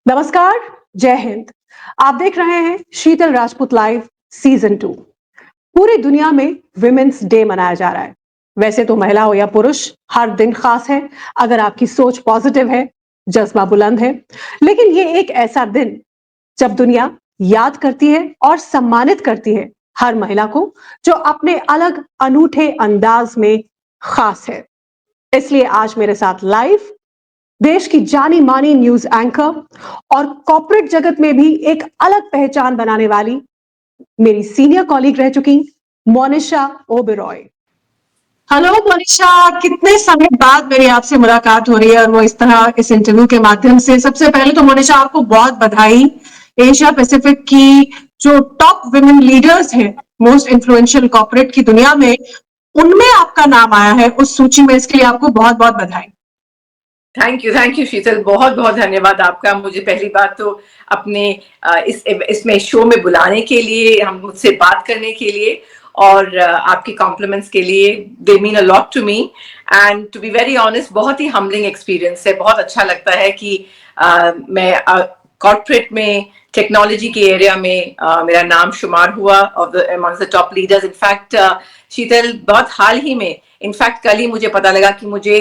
नमस्कार, जय हिंद। आप देख रहे हैं शीतल राजपूत लाइव सीजन 2। पूरी दुनिया में विमेंस डे मनाया जा रहा है। वैसे तो महिला हो या पुरुष, हर दिन खास है अगर आपकी सोच पॉजिटिव है, जज्बा बुलंद है। लेकिन ये एक ऐसा दिन जब दुनिया याद करती है और सम्मानित करती है हर महिला को जो अपने अलग अनूठे अंदाज में खास है। इसलिए आज मेरे साथ लाइव देश की जानी मानी न्यूज एंकर और कॉर्पोरेट जगत में भी एक अलग पहचान बनाने वाली मेरी सीनियर कॉलीग रह चुकी मोनिशा ओबेरॉय। हेलो मोनिशा, कितने समय बाद मेरी आपसे मुलाकात हो रही है और वो इस तरह इस इंटरव्यू के माध्यम से। सबसे पहले तो मोनिशा आपको बहुत बधाई। एशिया पैसिफिक की जो टॉप विमेन लीडर्स हैं, मोस्ट इन्फ्लुएंशियल कॉर्पोरेट की दुनिया में, उनमें आपका नाम आया है उस सूची में। इसके लिए आपको बहुत बहुत बधाई। थैंक यू शीतल, बहुत बहुत धन्यवाद आपका। मुझे पहली बात तो अपने इसमें शो में बुलाने के लिए, हम मुझसे बात करने के लिए और आपके कॉम्प्लीमेंट्स के लिए। They mean a lot to me and to be very honest, बहुत ही हम्बलिंग एक्सपीरियंस है। बहुत अच्छा लगता है कि मैं कॉर्पोरेट में टेक्नोलॉजी के एरिया में मेरा नाम शुमार हुआ among the top leaders. In fact Sheetal, बहुत हाल ही में, इनफैक्ट कल ही मुझे पता लगा कि मुझे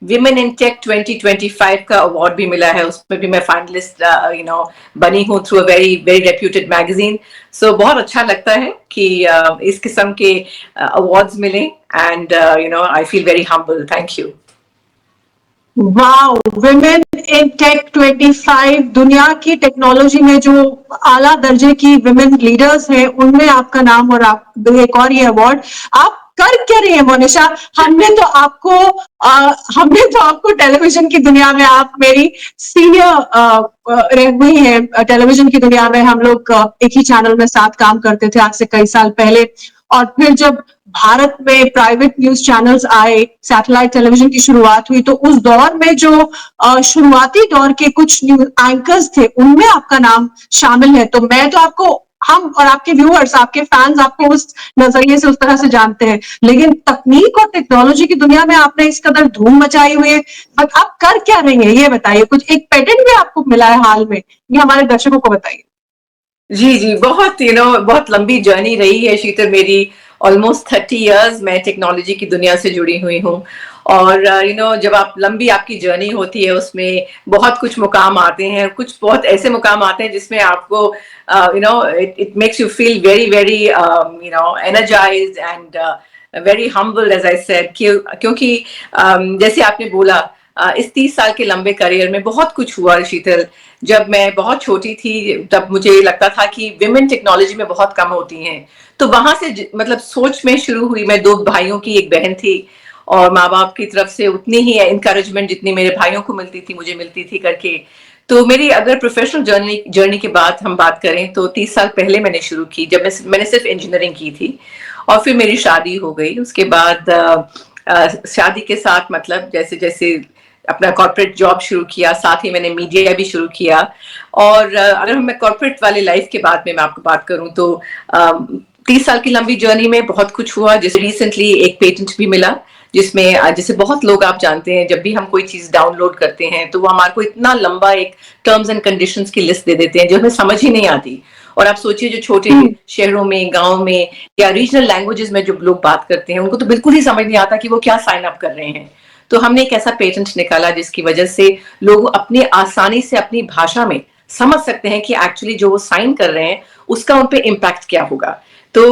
विमेन इन टेक 2025 का अवार्ड भी मिला है। उसमें भी मैं फाइनलिस्ट बनी हूँ through a very very reputed magazine. So बहुत अच्छा लगता है कि इस किस्म के अवार्ड्स मिले and I feel very humble. Thank you. Wow, women in tech 25, दुनिया की टेक्नोलॉजी में जो आला दर्जे की विमेन लीडर्स हैं उनमें आपका नाम, और आप एक और ये अवार्ड। आप कर क्या रही है मोनिशा? हमने तो आपको टेलीविजन की दुनिया में, आप मेरी सीनियर रह हुई हैं टेलीविजन की दुनिया में। हम लोग एक ही चैनल में साथ काम करते थे आज से कई साल पहले, और फिर जब भारत में प्राइवेट न्यूज चैनल्स आए, सैटेलाइट टेलीविजन की शुरुआत हुई, तो उस दौर में जो शुरुआती दौर के कुछ न्यूज एंकर्स थे उनमें आपका नाम शामिल है। तो मैं तो आपको, हम और आपके व्यूअर्स, आपके फैंस आपको उस नजरिए से, उस तरह से जानते हैं। लेकिन तकनीक और टेक्नोलॉजी की दुनिया में आपने इस कदर धूम मचाई हुई है। अब आप कर क्या रही हैं ये बताइए। कुछ एक पेटेंट भी आपको मिला है हाल में, ये हमारे दर्शकों को बताइए। जी, बहुत बहुत लंबी जर्नी रही है शीतल मेरी। ऑलमोस्ट 30 इयर्स मैं टेक्नोलॉजी की दुनिया से जुड़ी हुई हूँ। और जब आप लंबी आपकी जर्नी होती है, उसमें बहुत कुछ मुकाम आते हैं। कुछ बहुत ऐसे मुकाम आते हैं जिसमें आपको it makes you feel very very energised and very humble, as I said. क्योंकि जैसे आपने बोला, इस 30 साल के लंबे करियर में बहुत कुछ हुआ शीतल। जब मैं बहुत छोटी थी तब मुझे लगता था कि विमेन टेक्नोलॉजी में बहुत कम होती हैं। तो वहां से मतलब सोच में शुरू हुई। मैं 2 भाइयों की एक बहन थी, और माँ बाप की तरफ से उतनी ही इंकरेजमेंट जितनी मेरे भाइयों को मिलती थी, मुझे मिलती थी करके। तो मेरी अगर प्रोफेशनल जर्नी के बाद हम बात करें तो 30 साल पहले मैंने शुरू की, जब मैंने सिर्फ इंजीनियरिंग की थी। और फिर मेरी शादी हो गई। उसके बाद शादी के साथ मतलब जैसे जैसे अपना कॉर्पोरेट जॉब शुरू किया, साथ ही मैंने मीडिया भी शुरू किया। और अगर मैं कॉर्पोरेट वाले लाइफ के बाद में मैं आपको बात करूं तो 30 साल की लंबी जर्नी में बहुत कुछ हुआ। जैसे रिसेंटली एक पेटेंट भी मिला, जिसमें जैसे बहुत लोग आप जानते हैं, जब भी हम कोई चीज डाउनलोड करते हैं तो वो हमारे को इतना लंबा एक टर्म्स एंड कंडीशंस की लिस्ट दे देते हैं जो हमें समझ ही नहीं आती। और आप सोचिए, जो छोटे शहरों में, गांव में या रीजनल लैंग्वेजेस में जो लोग बात करते हैं, उनको तो बिल्कुल ही समझ नहीं आता कि वो क्या साइन अप कर रहे हैं। तो हमने एक ऐसा पेटेंट निकाला जिसकी वजह से लोग अपनी आसानी से अपनी भाषा में समझ सकते हैं कि एक्चुअली जो वो साइन कर रहे हैं उसका उन पे इम्पैक्ट क्या होगा। तो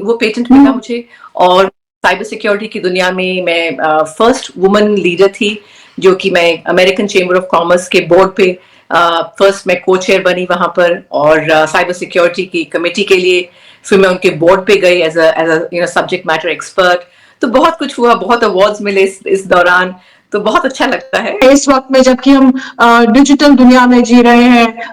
वो पेटेंट मिला मुझे। और साइबर सिक्योरिटी की दुनिया में मैं फर्स्ट वुमन लीडर थी, जो कि मैं अमेरिकन चेंबर ऑफ कॉमर्स के बोर्ड पे फर्स्ट मैं को चेयर बनी वहां पर, और साइबर सिक्योरिटी की कमेटी के लिए फिर मैं उनके बोर्ड पे गई as a subject matter expert. तो बहुत कुछ हुआ, बहुत अवार्ड्स मिले इस दौरान। तो बहुत अच्छा लगता है इस वक्त में, जबकि हम डिजिटल दुनिया में जी रहे हैं,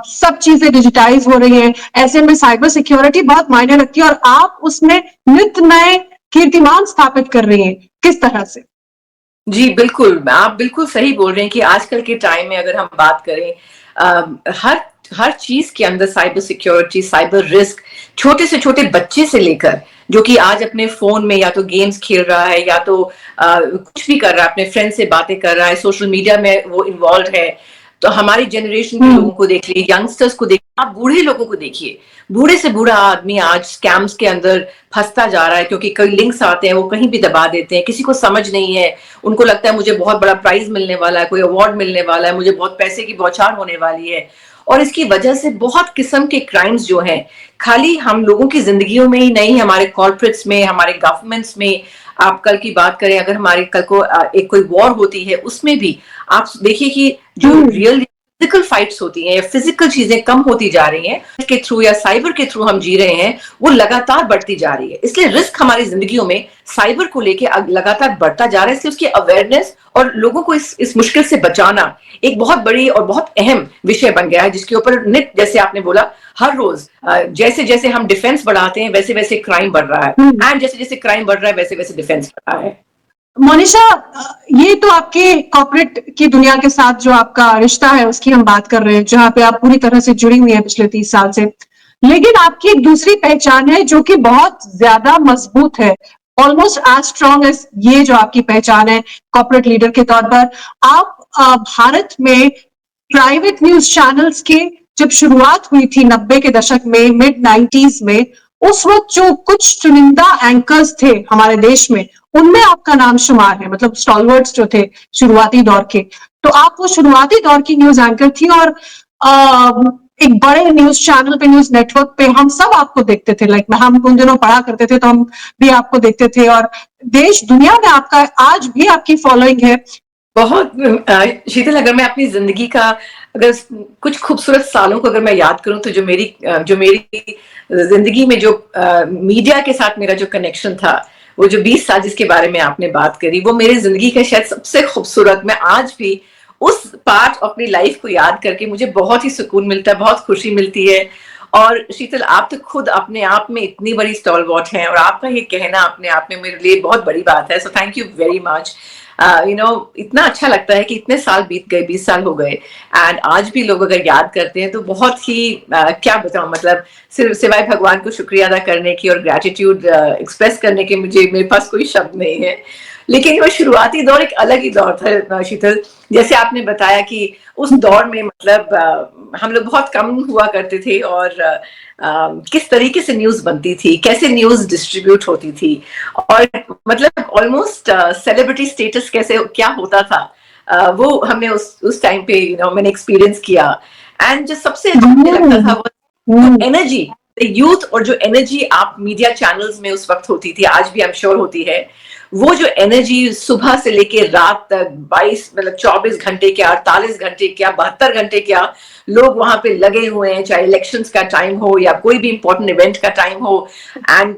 सब चीजें डिजिटाइज हो रही हैं, ऐसे में साइबर सिक्योरिटी बहुत मायने रखती है और आप उसमें नित नए कीर्तिमान स्थापित कर रही हैं। किस तरह से? जी बिल्कुल, आप बिल्कुल सही बोल रहे हैं कि आजकल के टाइम में अगर हम बात करें, हर हर चीज के अंदर साइबर सिक्योरिटी, साइबर रिस्क, छोटे से छोटे बच्चे से लेकर जो कि आज अपने फोन में या तो गेम्स खेल रहा है या तो कुछ भी कर रहा है, अपने फ्रेंड से बातें कर रहा है, सोशल मीडिया में वो इन्वॉल्व है। तो हमारी जनरेशन के लोगों को देख लीजिए, यंगस्टर्स को देखिए, आप बूढ़े लोगों को देखिए, बूढ़े से बूढ़ा आदमी आज स्कैम्स के अंदर फंसता जा रहा है, क्योंकि कई लिंक्स आते हैं, वो कहीं भी दबा देते हैं, किसी को समझ नहीं है, उनको लगता है मुझे बहुत बड़ा प्राइज मिलने वाला है, कोई अवार्ड मिलने वाला है, मुझे बहुत पैसे की बौछार होने वाली है। और इसकी वजह से बहुत किस्म के क्राइम्स जो हैं, खाली हम लोगों की जिंदगियों में ही नहीं, हमारे कॉर्पोरेट्स में, हमारे गवर्नमेंट्स में, आप कल की बात करें, अगर हमारी कल को एक कोई वॉर होती है, उसमें भी आप देखिए कि जो रियल फिजिकल फाइट्स होती हैं या फिजिकल चीजें कम होती जा रही हैं के थ्रू या साइबर के थ्रू हम जी रहे हैं, वो लगातार बढ़ती जा रही है। इसलिए रिस्क हमारी जिंदगियों में साइबर को लेके लगातार बढ़ता जा रहा है। इसलिए उसकी अवेयरनेस और लोगों को इस मुश्किल से बचाना एक बहुत बड़ी और बहुत अहम विषय बन गया है, जिसके ऊपर नित, जैसे आपने बोला, हर रोज जैसे जैसे हम डिफेंस बढ़ाते हैं, वैसे वैसे क्राइम बढ़ रहा है, एंड जैसे जैसे क्राइम बढ़ रहा है, वैसे वैसे डिफेंस बढ़ रहा है। मोनिशा, ये तो आपके कॉर्पोरेट की दुनिया के साथ जो आपका रिश्ता है उसकी हम बात कर रहे हैं, जहां पे आप पूरी तरह से जुड़ी हुई हैं पिछले 30 साल से। लेकिन आपकी एक दूसरी पहचान है जो कि बहुत ज्यादा मजबूत है, ऑलमोस्ट एज स्ट्रॉन्ग एज ये जो आपकी पहचान है कॉर्पोरेट लीडर के तौर पर। आप भारत में प्राइवेट न्यूज चैनल्स की जब शुरुआत हुई थी 90 के दशक में, मिड 90s में, उस वक्त जो कुछ चुनिंदा एंकर्स थे हमारे देश में, उनमें आपका नाम शुमार है, मतलब स्टॉलवर्ड्स जो थे शुरुआती दौर के। तो आप वो शुरुआती दौर की न्यूज एंकर थी, और एक बड़े न्यूज चैनल पे, न्यूज नेटवर्क पे हम सब आपको देखते थे। लाइक हम उन दिनों पढ़ा करते थे तो हम भी आपको देखते थे, और देश दुनिया में आपका आज भी आपकी फॉलोइंग है। बहुत शीतल, अगर मैं अपनी जिंदगी का अगर कुछ खूबसूरत सालों को अगर मैं याद करूं, तो जो मेरी जिंदगी में जो मीडिया के साथ मेरा जो कनेक्शन था, वो जो 20 साल जिसके बारे में आपने बात करी, वो मेरी जिंदगी का शायद सबसे खूबसूरत। मैं आज भी उस पार्ट अपनी लाइफ को याद करके मुझे बहुत ही सुकून मिलता है, बहुत खुशी मिलती है। और शीतल, आप तो खुद अपने आप में इतनी बड़ी स्टॉलवर्ट हैं, और आपका ये कहना अपने आप में मेरे लिए बहुत बड़ी बात है। So thank you very much. इतना अच्छा लगता है कि इतने साल बीत गए, 20 साल हो गए, एंड आज भी लोग अगर याद करते हैं तो बहुत ही क्या बताऊं, मतलब सिर्फ सिवाय भगवान को शुक्रिया अदा करने की और ग्रेटिट्यूड एक्सप्रेस करने के मेरे पास कोई शब्द नहीं है। लेकिन वो शुरुआती दौर एक अलग ही दौर था शीतल, जैसे आपने बताया कि उस दौर में मतलब हम लोग बहुत कम हुआ करते थे, और किस तरीके से न्यूज बनती थी, कैसे न्यूज डिस्ट्रीब्यूट होती थी, और मतलब ऑलमोस्ट सेलिब्रिटी स्टेटस कैसे क्या होता था, वो हमने उस टाइम पे मैंने एक्सपीरियंस किया। एंड जो सबसे अच्छा लगता था वो एनर्जी, यूथ, और जो एनर्जी आप मीडिया चैनल्स में उस वक्त होती थी, आज भी आई एम श्योर होती है, वो जो एनर्जी सुबह से लेके रात तक 22 मतलब 24 घंटे क्या, 48 घंटे क्या, 72 घंटे क्या, लोग वहां पे लगे हुए हैं, चाहे इलेक्शंस का टाइम हो या कोई भी इंपॉर्टेंट इवेंट का टाइम हो, एंड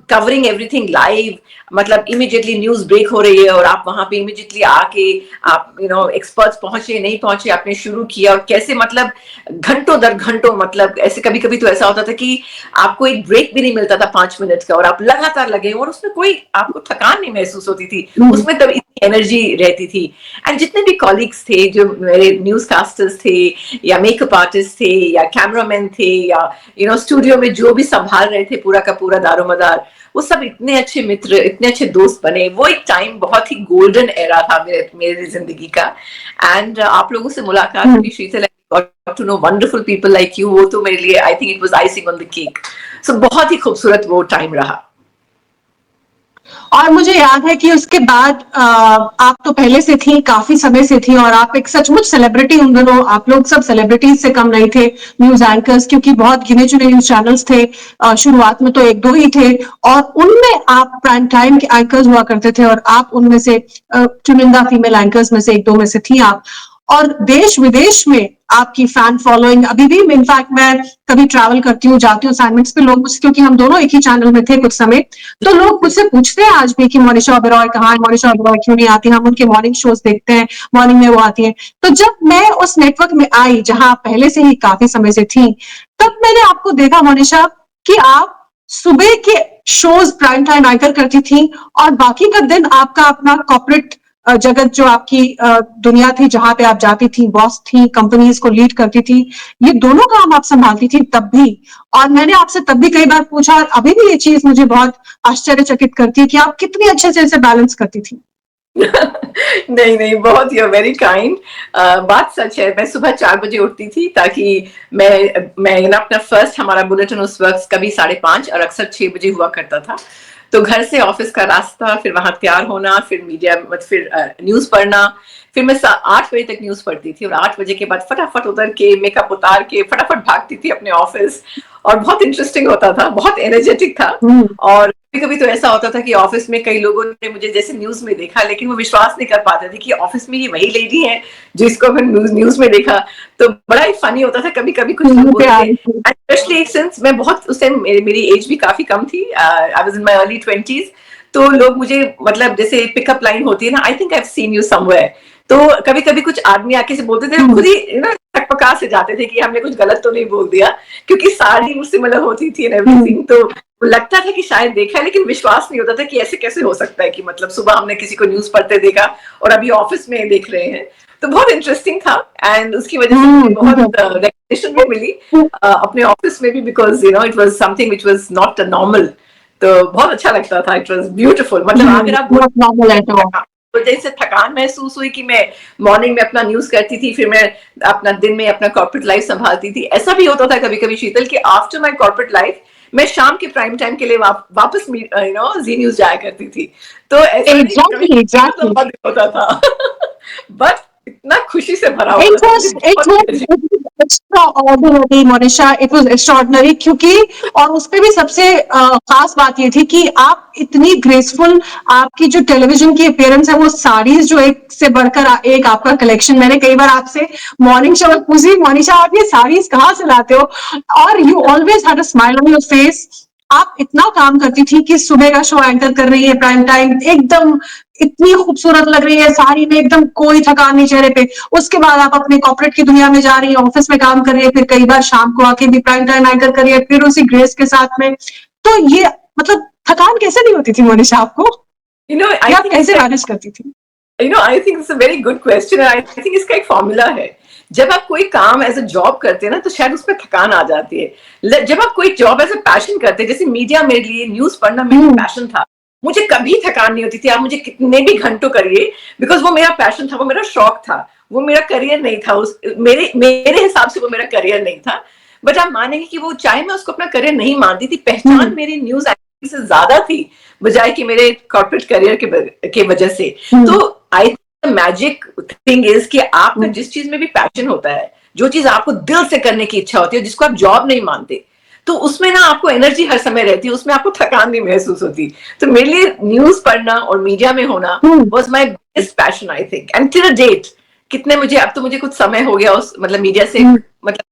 कवरिंग एवरीथिंग लाइव। मतलब इमीडिएटली न्यूज ब्रेक हो रही है और आप वहां पे इमीडिएटली आके आप एक्सपर्ट्स पहुंचे नहीं पहुंचे, आपने शुरू किया, और कैसे मतलब घंटों दर घंटों, मतलब ऐसे कभी कभी तो ऐसा होता था कि आपको एक ब्रेक भी नहीं मिलता था 5 मिनट का, और आप लगातार लगे, और उसमें कोई आपको थकान नहीं महसूस होती थी, उसमें तब इतनी एनर्जी रहती थी। एंड जितने भी कॉलीग्स थे, जो मेरे न्यूज कास्टर्स थे या मेकअप आर्टिस्ट थे या कैमरामैन थे या स्टूडियो में जो भी संभाल रहे थे पूरा का पूरा दारोमदार, वो सब इतने अच्छे मित्र, इतने अच्छे दोस्त बने। वो एक टाइम बहुत ही गोल्डन एरा था मेरी जिंदगी का। एंड आप लोगों से मुलाकात हुई शीतल, got to know wonderful people like you, वो तो मेरे लिए I think it was icing on the cake। So बहुत ही खूबसूरत वो टाइम रहा। और मुझे याद है कि उसके बाद आप तो पहले से थी, काफी समय से थी, और आप एक सचमुच सेलिब्रिटी, उन दिनों आप लोग सब सेलिब्रिटीज से कम नहीं थे, न्यूज एंकर्स, क्योंकि बहुत गिने चुने न्यूज चैनल्स थे, शुरुआत में तो 1-2 ही थे, और उनमें आप प्राइम टाइम के एंकर्स हुआ करते थे, और आप उनमें से चुनिंदा फीमेल एंकर्स में से 1-2 में से थी आप। और देश विदेश में आपकी फैन फॉलोइंग अभी भी, इनफैक्ट मैं कभी ट्रैवल करती हूँ, जाती हूँ असाइनमेंट्स पे, लोग मुझसे, क्योंकि हम दोनों एक ही चैनल में थे कुछ समय, तो लोग मुझसे पूछते हैं आज भी कि मोनिशा ओबेरॉय कहाँ है, मोनिशा ओबेरॉय क्यों नहीं आती। हम उनके मॉर्निंग शोज देखते हैं, मॉर्निंग में वो आती है। तो जब मैं उस नेटवर्क में आई जहां पहले से ही काफी समय से थी, तब मैंने आपको देखा मोनिशा कि आप सुबह के शोज प्राइम टाइम एंकर करती थी, और बाकी का दिन आपका अपना कॉर्पोरेट जगत, जो आपकी दुनिया थी जहां पे आप जाती थी, बॉस थी, कंपनीज को लीड करती थी, ये दोनों काम आप संभालती थी तब भी। और मैंने आपसे तब भी कई बार पूछा, और अभी भी ये चीज मुझे बहुत आश्चर्यचकित करती है कि आप कितनी अच्छे से इसे बैलेंस करती थी। नहीं नहीं, बहुत यू वेरी काइंड। बात सच है, मैं सुबह 4 बजे उठती थी ताकि मैं ना अपना फर्स्ट, हमारा बुलेटिन उस वक्त कभी 5:30 और अक्सर 6 बजे हुआ करता था। तो घर से ऑफिस का रास्ता, फिर वहां तैयार होना, फिर मीडिया मतलब फिर न्यूज पढ़ना, फिर मैं 8 बजे तक न्यूज पढ़ती थी और 8 बजे के बाद फटाफट उतर के मेकअप उतार के फटाफट भागती थी अपने ऑफिस। और बहुत इंटरेस्टिंग होता था, बहुत एनर्जेटिक था। और कभी कभी तो ऐसा होता था कि ऑफिस में कई लोगों ने मुझे जैसे न्यूज में देखा, लेकिन वो विश्वास नहीं कर पाते थे कि ऑफिस में ये वही लेडी है जिसको मैंने न्यूज में देखा। तो बड़ा ही फनी होता था, कभी कभी कुछ लोग बोलते थे, स्पेशली सिंस मैं बहुत उस टाइम मेरी एज भी काफी कम थी, I was in my early 20s। तो लोग मुझे मतलब जैसे पिकअप लाइन होती है ना, I think I have seen you somewhere. तो कभी कभी कुछ आदमी आके से बोलते थे, खुद ही ना थकपका से जाते थे कि हमने कुछ गलत तो नहीं बोल दिया, क्योंकि साड़ी मुझसे मतलब होती थी एंड एवरीथिंग। तो लगता था कि शायद देखा है, लेकिन विश्वास नहीं होता था कि ऐसे कैसे हो सकता है कि मतलब सुबह हमने किसी को न्यूज पढ़ते देखा और अभी ऑफिस में देख रहे हैं। तो बहुत इंटरेस्टिंग था एंड उसकी वजह से मुझे बहुत रिकग्निशन भी मिली अपने ऑफिस में भी, because you know it was something which was not normal. तो बहुत अच्छा लगता था, इट वाज ब्यूटीफुल। मतलब अगर आप तो जैसे थकान महसूस हुई कि मैं मॉर्निंग में अपना न्यूज करती थी, फिर मैं अपना दिन में अपना कॉर्पोरेट लाइफ संभालती थी। ऐसा भी होता था कभी कभी शीतल कि आफ्टर माय कॉर्पोरेट लाइफ मैं शाम के प्राइम टाइम के लिए वापस यू नो जी न्यूज जाया करती थी। तो ऐसा एग्जैक्टली नहीं होता था बट इतना खुशी से भरा It होता था, was मुझे it बहुत was extraordinary, Monisha, it was extraordinary, क्योंकि और उसपे भी सबसे खास बात ये थी कि आप इतनी ग्रेसफुल, आपकी जो टेलीविजन की अपीयरेंस है, वो साड़ीज जो एक से बढ़कर एक आपका कलेक्शन। मैंने कई बार आपसे मॉर्निंग शो में पूछी, मोनिशा आप ये साड़ीज कहाँ से लाते हो, और you always had a smile on your face. आप इतना काम करती थी कि सुबह का शो एंकर कर रही है प्राइम टाइम, एकदम इतनी खूबसूरत लग रही है साड़ी में, एकदम कोई थकान नहीं चेहरे पे। उसके बाद आप अपने कॉर्पोरेट की दुनिया में जा रही है, ऑफिस में काम कर रही है, फिर कई बार शाम को आके भी प्राइम टाइम एंकर कर रही है, फिर उसी ग्रेस के साथ में। तो ये मतलब थकान कैसे नहीं होती थी मोनिशा आपको, यू नो आई या आप थिंक कैसे इसका मैनेज करती थी? You know I think it's a very good question. I think इसका एक फॉर्मूला है। जब आप कोई काम एज अ जॉब करते हैं ना, तो शायद उसमें थकान आ जाती है। जब आप कोई जॉब एज अ पैशन करते हैं, जैसे मीडिया मेरे लिए, न्यूज पढ़ना मेरे लिए पैशन था, मुझे कभी थकान नहीं होती थी। आप मुझे कितने भी घंटों करिए, बिकॉज वो मेरा पैशन था, वो मेरा शौक था, वो मेरा करियर नहीं था। मेरे मेरे हिसाब से वो मेरा करियर नहीं था। बट आप मानेंगे कि वो, चाहे मैं उसको अपना करियर नहीं मानती थी, पहचान मेरी न्यूज से ज्यादा थी बजाय कि मेरे कॉर्पोरेट करियर के वजह से। तो आई मैजिक थिंग इज कि आपका जिस चीज में भी पैशन होता है, जो चीज आपको दिल से करने की इच्छा होती है, जिसको आप जॉब नहीं मानते, तो उसमें ना आपको एनर्जी हर समय रहती है, उसमें आपको थकान नहीं महसूस होती। तो मेरे लिए न्यूज पढ़ना और मीडिया में होना was my biggest passion, I think, and till date. कितने मुझे, अब तो मुझे कुछ समय हो गया उस मतलब मीडिया से, मतलब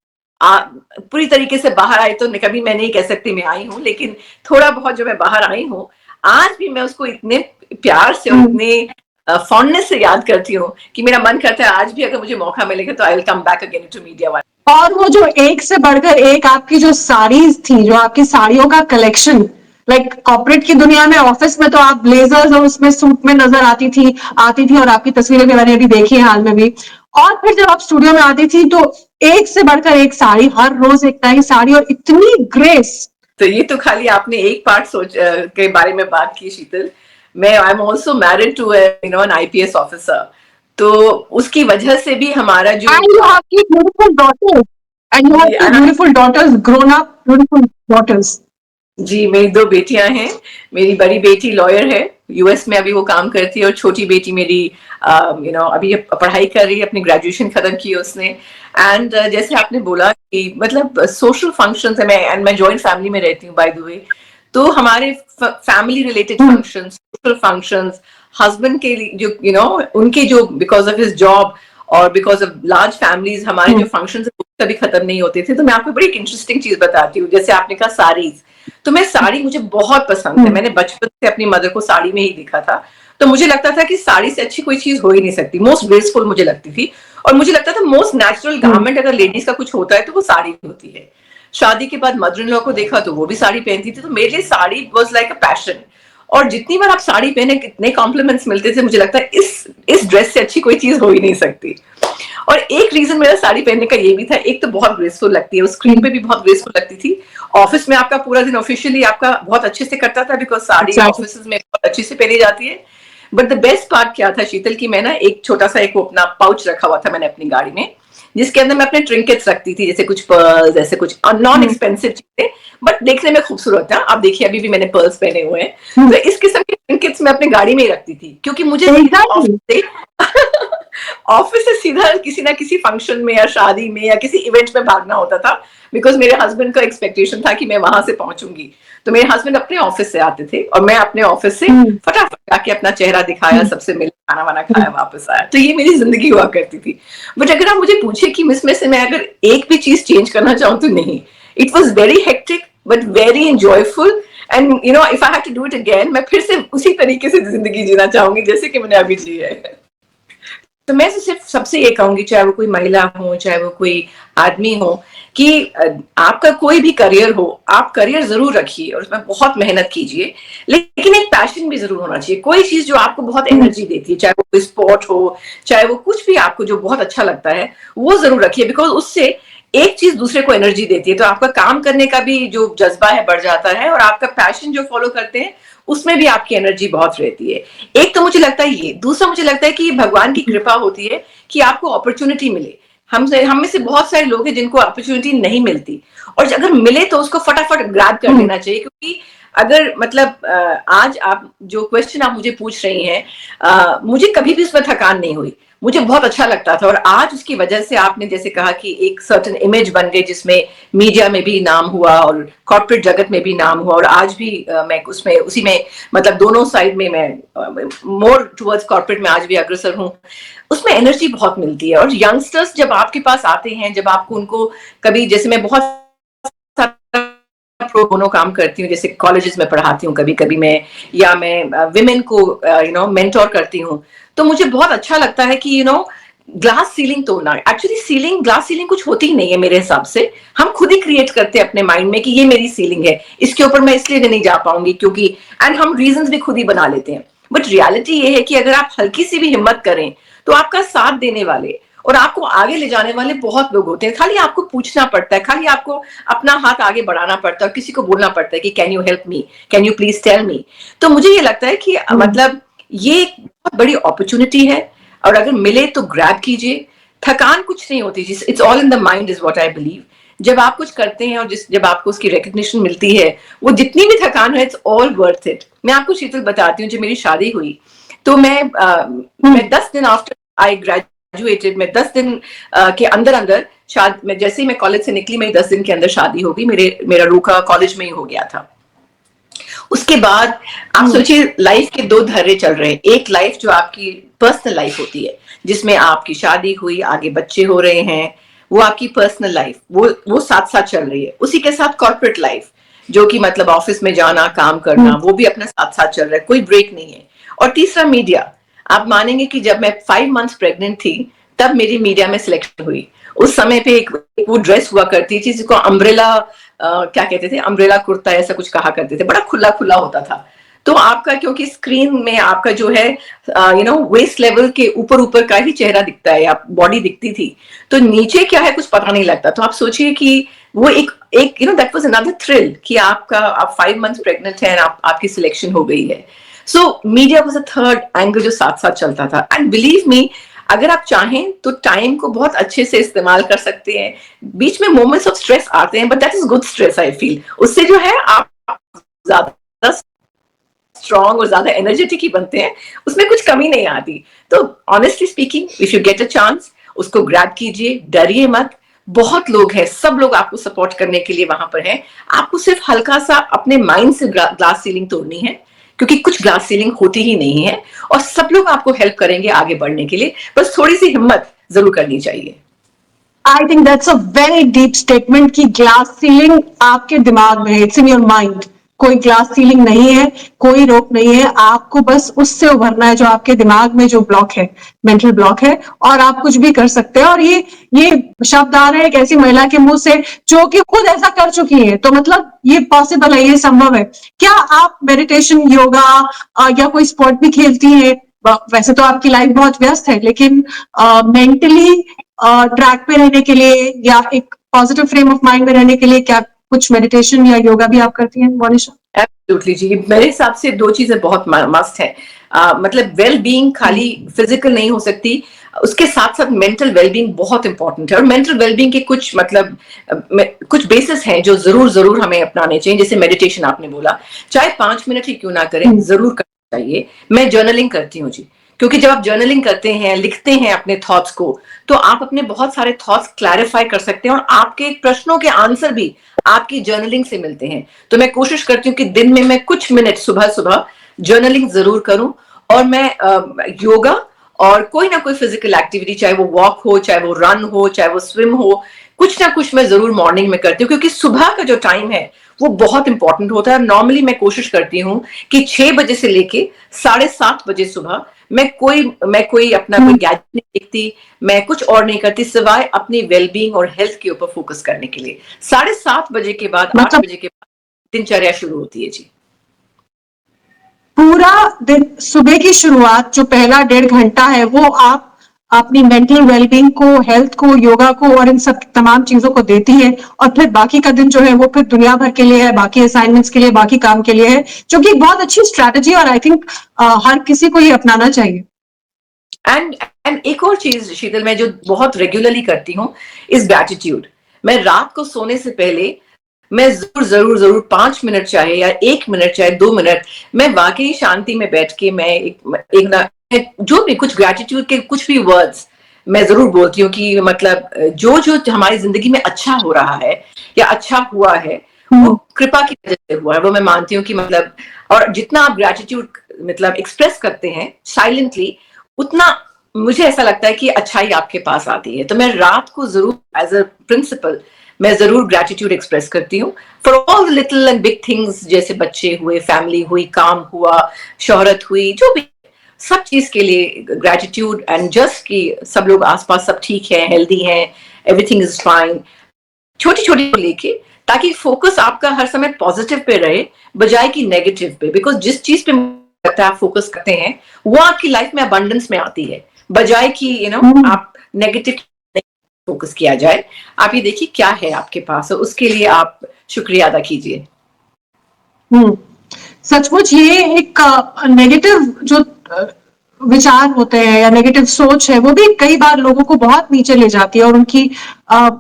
पूरी तरीके से बाहर आई तो कभी मैं नहीं कह सकती मैं आई हूँ, लेकिन थोड़ा बहुत जो मैं बाहर आई हूँ, आज भी मैं उसको इतने प्यार से और इतने फॉन्डनेस से याद करती हूँ कि मेरा मन करता है आज भी अगर मुझे मौका मिलेगा तो I will come back again to media one. और वो जो एक से बढ़कर एक आपकी जो साड़ीज थी, जो आपकी साड़ियों का कलेक्शन, लाइक कॉर्पोरेट की दुनिया में, ऑफिस में तो आप ब्लेजर्स और उसमें सूट में नजर आती थी और आपकी तस्वीरें भी मैंने अभी देखी है हाल में भी। और फिर जब आप स्टूडियो में आती थी तो एक से बढ़कर एक साड़ी, हर रोज एक नई साड़ी, और इतनी ग्रेस। तो ये तो खाली आपने एक पार्ट के बारे में बात की शीतल। मैं I am also married to you know an IPS officer. तो उसकी वजह से भी हमारा जो and you have two beautiful daughters, and you have two beautiful daughters, grown up beautiful daughters. जी, मेरी 2 बेटियां हैं। मेरी बड़ी बेटी लॉयर है, यूएस में अभी वो काम करती है, और छोटी बेटी मेरी यू नो अभी पढ़ाई कर रही है, अपनी ग्रेजुएशन खत्म की है उसने। एंड जैसे आपने बोला कि मतलब सोशल फंक्शंस है, मैं जॉइंट फैमिली में रहती हूँ बाय द वे। तो हमारे family related functions, social functions, husband के लिए जो यू नो उनके जो बिकॉज ऑफ हिज जॉब और बिकॉज ऑफ लार्ज फैमिलीज, हमारे जो फंक्शंस कभी खत्म नहीं होते थे। तो मैं आपको बड़ी एक इंटरेस्टिंग चीज बताती हूँ। जैसे आपने कहा साड़ीज, तो मैं साड़ी मुझे बहुत पसंद है। मैंने बचपन से अपनी मदर को साड़ी में ही देखा था। तो मुझे लगता था कि साड़ी से अच्छी कोई चीज हो ही नहीं सकती, मोस्ट ग्रेसफुल मुझे लगती थी। और मुझे लगता था मोस्ट नेचुरल गारमेंट अगर लेडीज का कुछ होता है तो वो साड़ी होती है। शादी के बाद मदर इन लॉ को देखा तो वो भी साड़ी पहनती थी, तो मेरे लिए sari was like a passion. और जितनी बार आप साड़ी पहने कितने कॉम्प्लीमेंट्स मिलते थे, मुझे लगता है इस ड्रेस से अच्छी कोई चीज हो ही नहीं सकती। और एक रीजन मेरा साड़ी पहनने का ये भी था, एक तो बहुत ग्रेसफुल लगती है, वो स्क्रीन पे भी बहुत ग्रेसफुल लगती थी। ऑफिस में आपका पूरा दिन ऑफिशियली आपका बहुत अच्छे से कटता था, बिकॉज साड़ी ऑफिस में बहुत अच्छे से पहनी जाती है। बट द बेस्ट पार्ट क्या था शीतल की, मैं ना एक छोटा सा एक अपना पाउच रखा हुआ था मैंने अपनी गाड़ी में, जिसके अंदर मैं अपने ट्रिंकेट्स रखती थी, जैसे कुछ पर्ल्स, ऐसे कुछ नॉन एक्सपेंसिव चीजें बट देखने में खूबसूरत है। आप देखिए अभी भी मैंने पर्ल्स पहने हुए हैं। तो इस किस्म के ट्रिंकेट्स मैं अपनी गाड़ी में ही रखती थी, क्योंकि मुझे ऑफिस से सीधा किसी ना किसी फंक्शन में या शादी में या किसी इवेंट में भागना होता था, बिकॉज मेरे हस्बैंड का एक्सपेक्टेशन था कि मैं वहां से पहुंचूंगी। तो मेरे हस्बैंड अपने ऑफिस से आते थे और मैं अपने ऑफिस से फटाफट जाके अपना चेहरा दिखाया, सबसे मिला, खाना वाना खाया, वापस आया। तो ये मेरी जिंदगी हुआ करती थी। बट अगर आप मुझे पूछे कि इसमें से मैं अगर एक भी चीज चेंज करना चाहूँ तो नहीं। It was very hectic but very enjoyful, and you know if I have to do it again, मैं फिर से उसी तरीके से जिंदगी जीना चाहूंगी जैसे कि मैंने अभी जी है। तो मैं सिर्फ सबसे ये कहूंगी, चाहे वो कोई महिला हो, चाहे वो कोई आदमी हो, कि आपका कोई भी करियर हो, आप करियर जरूर रखिए और उसमें बहुत मेहनत कीजिए, लेकिन एक पैशन भी जरूर होना चाहिए। कोई चीज जो आपको बहुत एनर्जी देती है, चाहे वो कोई स्पोर्ट हो, चाहे वो कुछ भी आपको जो बहुत अच्छा लगता है, वो जरूर रखिए, बिकॉज उससे एक चीज दूसरे को एनर्जी देती है। तो आपका काम करने का भी जो जज्बा है बढ़ जाता है, और आपका पैशन जो फॉलो करते हैं उसमें भी आपकी एनर्जी बहुत रहती है। एक तो मुझे लगता है ये, दूसरा मुझे लगता है कि भगवान की कृपा होती है कि आपको अपॉर्चुनिटी मिले। हम में से बहुत सारे लोग हैं जिनको अपॉर्चुनिटी नहीं मिलती, और अगर मिले तो उसको फटाफट ग्रैब कर लेना चाहिए। क्योंकि अगर मतलब आज आप जो क्वेश्चन आप मुझे पूछ रही हैं, मुझे कभी भी उसमें थकान नहीं हुई, मुझे बहुत अच्छा लगता था। और आज उसकी वजह से आपने जैसे कहा कि एक सर्टेन इमेज बन गई, जिसमें मीडिया में भी नाम हुआ और कॉर्पोरेट जगत में भी नाम हुआ, और आज भी मैं उसमें उसी में मतलब दोनों साइड में मैं मोर टुवर्ड्स कॉर्पोरेट में आज भी अग्रसर हूँ। उसमें एनर्जी बहुत मिलती है। और यंगस्टर्स जब आपके पास आते हैं, जब आपको उनको कभी, जैसे मैं बहुत प्रो बोनो काम करती हूँ, जैसे कॉलेजेस में पढ़ाती हूँ कभी कभी मैं, या मैं विमेन को मेंटोर करती हूँ, तो मुझे बहुत अच्छा लगता है कि ग्लास सीलिंग तोड़ना। एक्चुअली ग्लास सीलिंग कुछ होती ही नहीं है मेरे हिसाब से, हम खुद ही क्रिएट करते हैं अपने माइंड में कि ये मेरी सीलिंग है, इसके ऊपर मैं इसलिए नहीं जा पाऊंगी क्योंकि, एंड हम रीजंस भी खुद ही बना लेते हैं। बट रियलिटी ये है कि अगर आप हल्की सी भी हिम्मत करें तो आपका साथ देने वाले और आपको आगे ले जाने वाले बहुत लोग होते हैं। खाली आपको पूछना पड़ता है, खाली आपको अपना हाथ आगे बढ़ाना पड़ता है और किसी को बोलना पड़ता है कि can you help me, can you please tell me. तो मुझे ये लगता है कि मतलब ये एक बहुत बड़ी अपॉर्चुनिटी है, और अगर मिले तो ग्रैब कीजिए। थकान कुछ नहीं होती, it's all in the mind is what I believe. जब आप कुछ करते हैं और जब आपको उसकी रिकग्निशन मिलती है, वो जितनी भी थकान है, इट्स ऑल वर्थ इट। मैं आपको शीतल बताती हूँ, जब मेरी शादी हुई तो मैं 10 दिन आफ्टर आई ग्रेजुएटेड, मैं 10 दिन के अंदर अंदर मैं जैसे ही मैं कॉलेज से निकली, मेरी 10 दिन के अंदर शादी हो गई। मेरा रोका कॉलेज में ही हो गया था। उसके बाद आप सोचिए, लाइफ के दो धर्रे चल रहे हैं। एक लाइफ जो आपकी पर्सनल लाइफ होती है, जिसमें आपकी शादी हुई, आगे बच्चे हो रहे हैं, वो आपकी पर्सनल लाइफ, वो साथ साथ चल रही है। उसी के साथ कॉर्पोरेट लाइफ, जो कि मतलब ऑफिस में जाना, काम करना, वो भी अपना साथ साथ चल रहा है, कोई ब्रेक नहीं है। और तीसरा मीडिया। आप मानेंगे कि जब मैं 5 मंथ्स प्रेग्नेंट थी, तब मेरी मीडिया में सिलेक्शन हुई। उस समय पे एक वो ड्रेस हुआ करती थी जिसको अम्ब्रेला क्या कहते थे, अम्ब्रेला कुर्ता ऐसा कुछ कहा करते थे, बड़ा खुला खुला होता था। तो आपका, क्योंकि स्क्रीन में आपका जो है वेस्ट लेवल के ऊपर ऊपर का ही चेहरा दिखता है, आप बॉडी दिखती थी, तो नीचे क्या है कुछ पता नहीं लगता। तो आप सोचिए कि वो एक दैट वाज अनदर थ्रिल कि आप 5 मंथ्स प्रेग्नेंट है, आपकी सिलेक्शन हो गई है। So media was a third angle जो साथ साथ चलता था। एंड बिलीव मी, अगर आप चाहें तो टाइम को बहुत अच्छे से इस्तेमाल कर सकते हैं। बीच में मोमेंट्स ऑफ स्ट्रेस आते हैं, but that is good stress I feel. उससे जो है आप ज्यादा स्ट्रॉन्ग और ज्यादा एनर्जेटिक ही बनते हैं, उसमें कुछ कमी नहीं आती। तो honestly speaking, if you get a chance, उसको ग्रैब कीजिए, डरिए मत। बहुत लोग हैं, सब लोग आपको सपोर्ट करने के लिए वहां पर हैं। आपको सिर्फ हल्का सा अपने माइंड से ग्लास सीलिंग तोड़नी है, क्योंकि कुछ ग्लास सीलिंग होती ही नहीं है, और सब लोग आपको हेल्प करेंगे आगे बढ़ने के लिए। बस थोड़ी सी हिम्मत जरूर करनी चाहिए। I think that's a very deep statement कि ग्लास सीलिंग आपके दिमाग में है, इट्स इन योर माइंड। कोई ग्लास सीलिंग नहीं है, कोई रोक नहीं है, आपको बस उससे उभरना है जो आपके दिमाग में जो ब्लॉक है, मेंटल ब्लॉक है, और आप कुछ भी कर सकते हैं। और ये शब्द आ रहे हैं एक ऐसी महिला के मुंह से जो कि खुद ऐसा कर चुकी है, तो मतलब ये पॉसिबल है, ये संभव है। क्या आप मेडिटेशन, योगा या कोई स्पोर्ट भी खेलती हैं? वैसे तो आपकी लाइफ बहुत व्यस्त है, लेकिन मेंटली ट्रैक पे रहने के लिए या एक पॉजिटिव फ्रेम ऑफ माइंड में रहने के लिए क्या कुछ मेडिटेशन या योगा भी आप करती हैं, मोनिशा? एब्सोल्युटली जी, मेरे हिसाब से 2 चीजें बहुत मस्ट है। मतलब वेल बीइंग खाली फिजिकल नहीं हो सकती, उसके साथ साथ मेंटल वेलबींग बहुत इंपॉर्टेंट है। और मेंटल वेलबींग के कुछ मतलब कुछ बेसिस हैं जो जरूर जरूर हमें अपनाने चाहिए। जैसे मेडिटेशन आपने बोला, चाहे 5 मिनट ही क्यों ना करें, जरूर करना चाहिए। मैं जर्नलिंग करती हूँ जी, क्योंकि जब आप जर्नलिंग करते हैं, लिखते हैं अपने थॉट्स को, तो आप अपने बहुत सारे थॉट्स क्लैरिफाई कर सकते हैं, और आपके प्रश्नों के आंसर भी आपकी जर्नलिंग से मिलते हैं। तो मैं कोशिश करती हूँ कि दिन में मैं कुछ मिनट सुबह सुबह जर्नलिंग जरूर करूं। और मैं योगा और कोई ना कोई फिजिकल एक्टिविटी, चाहे वो वॉक हो, चाहे वो रन हो, चाहे वो स्विम हो, कुछ ना कुछ मैं जरूर मॉर्निंग में करती हूँ, क्योंकि सुबह का जो टाइम है वो बहुत इंपॉर्टेंट होता है। नॉर्मली मैं कोशिश करती हूँ कि 6 बजे से लेके 7:30 बजे सुबह मैं कोई अपना कोई गैजेट नहीं देखती, मैं कुछ और नहीं करती सिवाय अपनी वेलबींग और हेल्थ के ऊपर फोकस करने के लिए। 7:30 बजे के बाद, 8 बजे के बाद दिनचर्या शुरू होती है जी। पूरा दिन, सुबह की शुरुआत जो पहला 1.5 घंटा है, वो आप अपनी मेंटल वेलबींग को, हेल्थ को, योगा को और इन सब तमाम चीजों को देती है, और फिर बाकी का दिन जो है वो फिर दुनिया भर के लिए है, बाकी असाइनमेंट्स के लिए, बाकी काम के लिए है, जो कि एक बहुत अच्छी स्ट्रैटेजी, और आई थिंक हर किसी को ये अपनाना चाहिए। एंड एंड एक और चीज शीतल, मैं जो बहुत रेगुलरली करती हूँ इज ग्रैटिट्यूड। मैं रात को सोने से पहले मैं जरूर जरूर जरूर 5 मिनट चाहे या 1 मिनट चाहे 2 मिनट, मैं वाकई शांति में बैठ के मैं एक ना जो भी कुछ ग्रैटिट्यूड के कुछ भी वर्ड्स मैं जरूर बोलती हूँ कि मतलब जो जो हमारी जिंदगी में अच्छा हो रहा है या अच्छा हुआ है, वो कृपा की वजह से हुआ है, वो मैं मानती हूँ कि मतलब, और जितना आप ग्रैटिट्यूड मतलब एक्सप्रेस करते हैं साइलेंटली, उतना मुझे ऐसा लगता है कि अच्छाई आपके पास आती है। तो मैं रात को जरूर एज अ प्रिंसिपल मैं जरूर ग्रैटिट्यूड एक्सप्रेस करती हूँ for all little and big things, जैसे बच्चे हुए, फैमिली हुई, काम हुआ, शोहरत हुई, जो भी, सब चीज के लिए ग्रैटिट्यूड। एंड जस्ट कि सब लोग आसपास सब ठीक है, हेल्दी है, एवरीथिंग इज फाइन, छोटी छोटी को लेके, ताकि फोकस आपका हर समय पॉजिटिव पे रहे बजाय कि नेगेटिव पे। बिकॉज जिस चीज पे लगता है आप फोकस करते हैं, वो आपकी लाइफ में अबंडेंस में आती है, बजाय कि आप नेगेटिव फोकस किया जाए। आप ये देखिए क्या है आपके पास, उसके लिए आप शुक्रिया अदा कीजिए। सचमुच ये एक नेगेटिव जो विचार होते हैं या नेगेटिव सोच है, वो भी कई बार लोगों को बहुत नीचे ले जाती है, और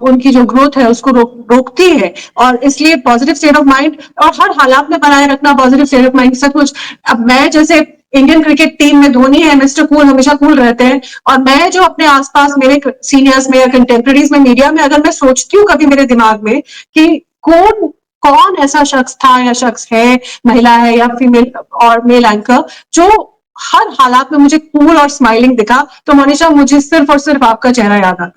उनकी जो ग्रोथ है उसको रोकती है। और इसलिए पॉजिटिव स्टेट ऑफ माइंड और हर हालात में बनाए रखना पॉजिटिव स्टेट ऑफ माइंड सचमुच। अब मैं जैसे इंडियन क्रिकेट टीम में धोनी है, मिस्टर कूल हमेशा कूल रहते हैं, और मैं जो अपने आसपास मेरे सीनियर्स में या कंटेम्प्रेरीज में, मीडिया में, अगर मैं सोचती हूँ कभी मेरे दिमाग में कि कौन ऐसा शख्स था या शख्स है, महिला है या फीमेल और मेल एंकर, जो हर हालात में मुझे कूल और स्माइलिंग दिखा, तो मनीषा मुझे सिर्फ और सिर्फ आपका चेहरा याद आता है।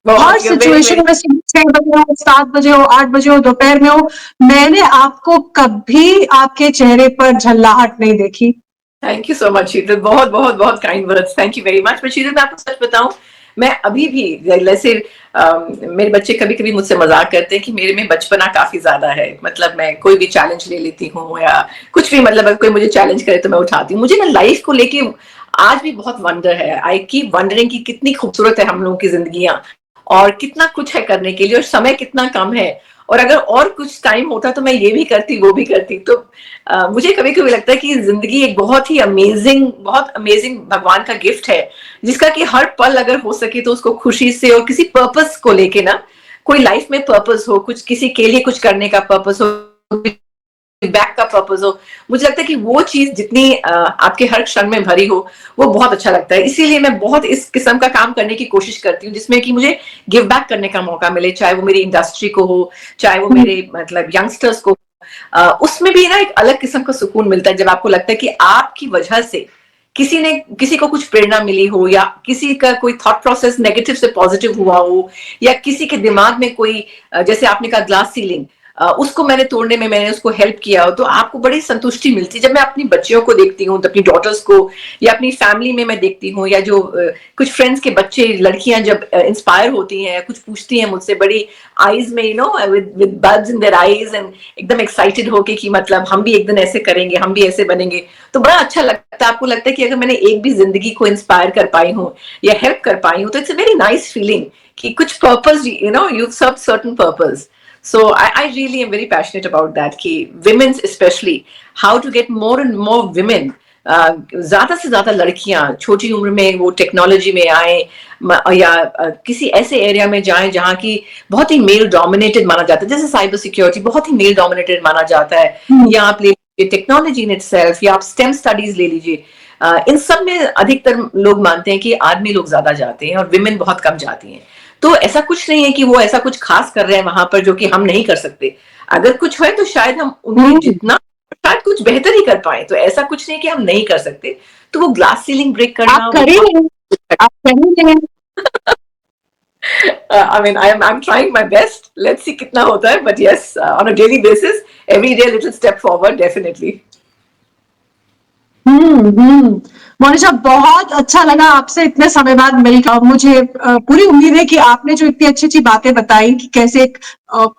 हर बहुत सिचुएशन में, 6 बजे हो, 7 बजे हो, 8 बजे हो, दोपहर में हो, मैंने आपको कभी आपके चेहरे पर झल्लाहट नहीं देखी। थैंक यू सो मच शीतल, बहुत बहुत बहुत kind words, thank you very much. पर शीतल मैं आपको सच बताऊं, मैं अभी भी जैसे मेरे बच्चे कभी कभी मुझसे मजाक करते हैं कि मेरे में बचपना काफी ज्यादा है। मतलब मैं कोई भी चैलेंज ले लेती हूँ या कुछ भी, मतलब अगर कोई मुझे चैलेंज करे तो मैं उठाती हूँ। मुझे ना लाइफ को लेके आज भी बहुत वंडर है। आई कीप वंडरिंग कि कितनी खूबसूरत है हम लोगों की जिंदगियां, और कितना कुछ है करने के लिए, और समय कितना कम है, और अगर और कुछ टाइम होता तो मैं ये भी करती, वो भी करती। तो मुझे कभी कभी लगता है कि जिंदगी एक बहुत अमेजिंग भगवान का गिफ्ट है, जिसका कि हर पल अगर हो सके तो उसको खुशी से और किसी पर्पस को लेके ना, कोई लाइफ में पर्पस हो, कुछ किसी के लिए कुछ करने का पर्पस हो, बैक का पर्पस हो, मुझे लगता है कि वो चीज जितनी आपके हर क्षण में भरी हो, वो बहुत अच्छा लगता है। इसीलिए मैं बहुत इस किस्म का काम करने की कोशिश करती हूँ जिसमें कि मुझे गिव बैक करने का मौका मिले, चाहे वो मेरी इंडस्ट्री को हो, चाहे वो मेरे मतलब यंगस्टर्स को। उसमें भी ना एक अलग किस्म का सुकून मिलता है जब आपको लगता है कि आपकी वजह से किसी को कुछ प्रेरणा मिली हो, या किसी का कोई थॉट प्रोसेस नेगेटिव से पॉजिटिव हुआ हो, या किसी के दिमाग में कोई जैसे आपने कहा ग्लास सीलिंग, उसको मैंने तोड़ने में मैंने उसको हेल्प किया हो, तो आपको बड़ी संतुष्टि मिलती है। जब मैं अपनी बच्चियों को देखती हूँ, अपनी डॉटर्स को, या अपनी फैमिली में मैं देखती हूँ, या जो कुछ फ्रेंड्स के बच्चे लड़कियां जब इंस्पायर होती हैं, कुछ पूछती हैं मुझसे बड़ी आईज में, with buds in their eyes, and एकदम एक्साइटेड होके कि मतलब हम भी एक दिन ऐसे करेंगे, हम भी ऐसे बनेंगे, तो बड़ा अच्छा लगता है। आपको लगता है कि अगर मैंने एक भी जिंदगी को इंस्पायर कर पाई हूँ या हेल्प कर पाई हूँ, तो it's a very nice feeling कि कुछ purpose, you serve certain purpose. So I really am very passionate about that. Ki women's especially, how to get more and more women ज्यादा से ज्यादा लड़कियां छोटी उम्र में वो टेक्नोलॉजी में आए या किसी ऐसे एरिया में जाएं जहां की बहुत ही मेल डोमिनेटेड माना जाता है, जैसे साइबर सिक्योरिटी बहुत ही मेल डोमिनेटेड माना जाता है, या आप ले लीजिए टेक्नोलॉजी इन इटसेल्फ, या आप स्टेम स्टडीज ले लीजिए। इन सब में अधिकतर लोग मानते हैं कि आदमी लोग ज्यादा जाते हैं और विमेन बहुत कम जाती हैं। तो ऐसा कुछ नहीं है कि वो ऐसा कुछ खास कर रहे हैं वहां पर जो कि हम नहीं कर सकते। अगर कुछ है तो शायद हम उनकी जितना शायद कुछ बेहतर ही कर पाए। तो ऐसा कुछ नहीं कि हम नहीं कर सकते। तो वो ग्लास सीलिंग ब्रेक करना आप करेंगे, आप करेंगे। I mean, I'm trying my best. Let's see कितना होता है, but yes, on a daily basis, every day a little step forward, definitely. Monisha, बहुत अच्छा लगा आपसे इतने समय बाद मिलकर। मुझे पूरी उम्मीद है कि आपने जो इतनी अच्छी अच्छी बातें बताई कि कैसे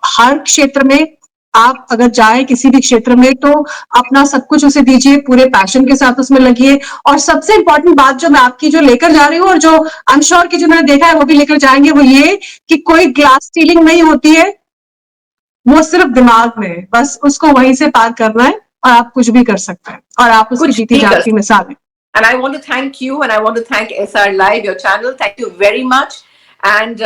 हर क्षेत्र में आप अगर जाए किसी भी क्षेत्र में तो अपना सब कुछ उसे दीजिए, पूरे पैशन के साथ उसमें लगिए। और सबसे इंपॉर्टेंट बात जो मैं आपकी जो लेकर जा रही हूँ और जो आई एम श्योर कि जिन्होंने देखा है वो भी लेकर जाएंगे, वो ये कि कोई ग्लास सीलिंग नहीं होती है, वो सिर्फ दिमाग में है। बस उसको वहीं से पार करना है और आप कुछ भी कर सकते हैं, और आप उसकी कुछ जीती भी कर जागती मिसाल हैं। And I want to thank you, and I want to thank SR Live, your channel. Thank you very much. And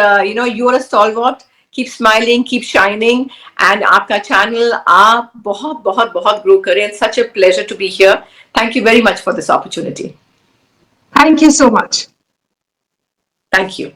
you're a stalwart. Keep smiling, keep shining. And आपका channel आप बहुत बहुत बहुत grow करें. It's such a pleasure to be here. Thank you very much for this opportunity. Thank you so much. Thank you.